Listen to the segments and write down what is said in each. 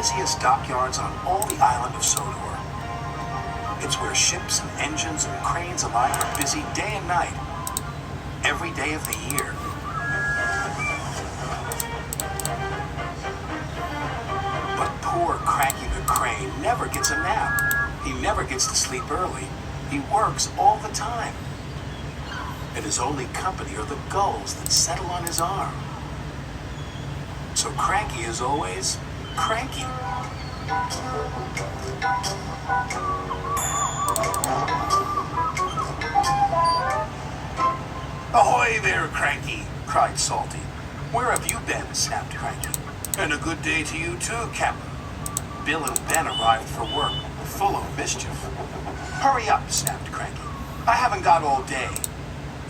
busiest dockyards on all the island of Sodor. It's where ships and engines and cranes alike are busy day and night, every day of the year. But poor Cranky the Crane never gets a nap. He never gets to sleep early. He works all the time. And his only company are the gulls that settle on his arm. So Cranky is always cranky. "Ahoy there, Cranky!" cried Salty. "Where have you been?" snapped Cranky. "And a good day to you too, Captain." Bill and Ben arrived for work, full of mischief. "Hurry up," snapped Cranky. "I haven't got all day."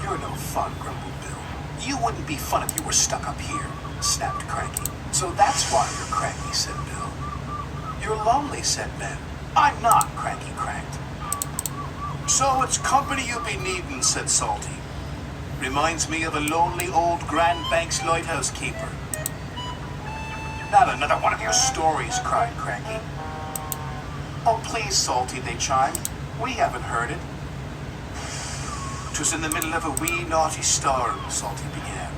"You're no fun," grumbled Bill. "You wouldn't be fun if you were stuck up here," snapped Cranky. "So that's why you're cranky," said Bill. "You're lonely," said Ben. "I'm not," Cranky cranked. "So it's company you be needin'," said Salty. "Reminds me of a lonely old Grand Banks lighthouse keeper." "Not another one of your stories," cried Cranky. "Oh, please, Salty," they chimed. "We haven't heard it." "'Twas in the middle of a wee naughty storm," Salty began.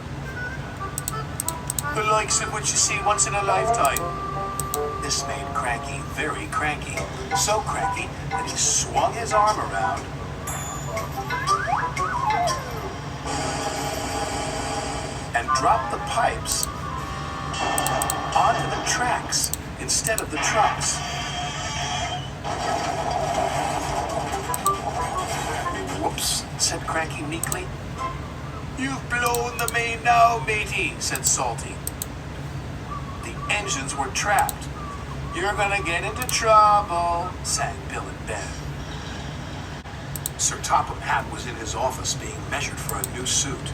"The likes of which you see once in a lifetime." This made Cranky very cranky. So cranky that he swung his arm around and dropped the pipes onto the tracks instead of the trucks. "Whoops," said Cranky meekly. "You've blown the main now, matey," said Salty. The engines were trapped. "You're gonna get into trouble," sang Bill and Ben. Sir Topham Hatt was in his office being measured for a new suit.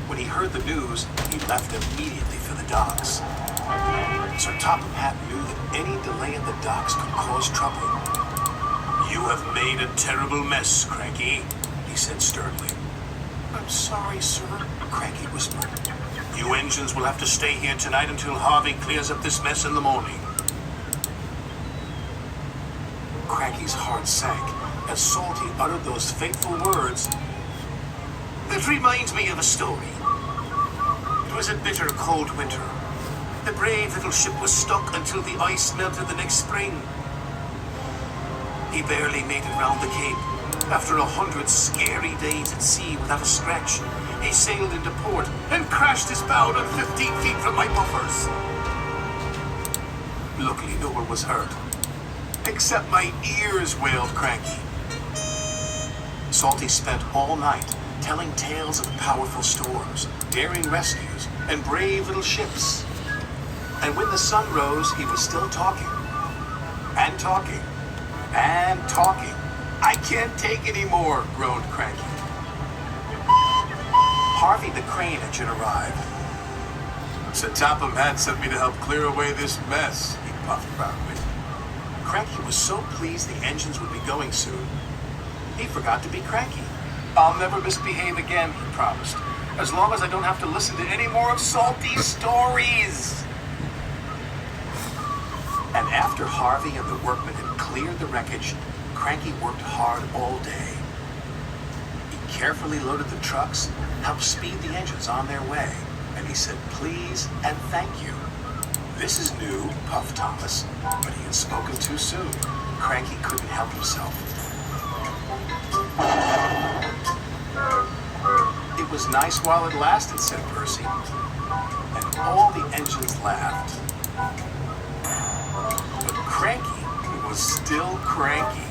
When he heard the news, he left immediately for the docks. Sir Topham Hatt knew that any delay at the docks could cause trouble. "You have made a terrible mess, Cranky," he said sternly. "I'm sorry, sir," Cranky whispered. "You engines will have to stay here tonight until Harvey clears up this mess in the morning." Cranky's heart sank as Salty uttered those fateful words. "That reminds me of a story. It was a bitter cold winter. The brave little ship was stuck until the ice melted the next spring. He barely made it round the Cape. After 100 scary days at sea without a scratch, he sailed into port and crashed his bow on 15 feet from my buffers. Luckily, no one was hurt. Except my ears," wailed Cranky. Salty spent all night telling tales of powerful storms, daring rescues, and brave little ships. And when the sun rose, he was still talking. And talking. And talking. "I can't take any more," groaned Cranky. Harvey the crane engine arrived. "Sir Topham Hatt sent me to help clear away this mess," he puffed proudly. Cranky was so pleased the engines would be going soon, he forgot to be cranky. "I'll never misbehave again," he promised, "as long as I don't have to listen to any more of Salty's stories." And after Harvey and the workmen had cleared the wreckage, Cranky worked hard all day. He carefully loaded the trucks, helped speed the engines on their way, and he said please and thank you. "This is new," puffed Thomas, but he had spoken too soon. Cranky couldn't help himself. "It was nice while it lasted," said Percy, and all the engines laughed. But Cranky was still cranky.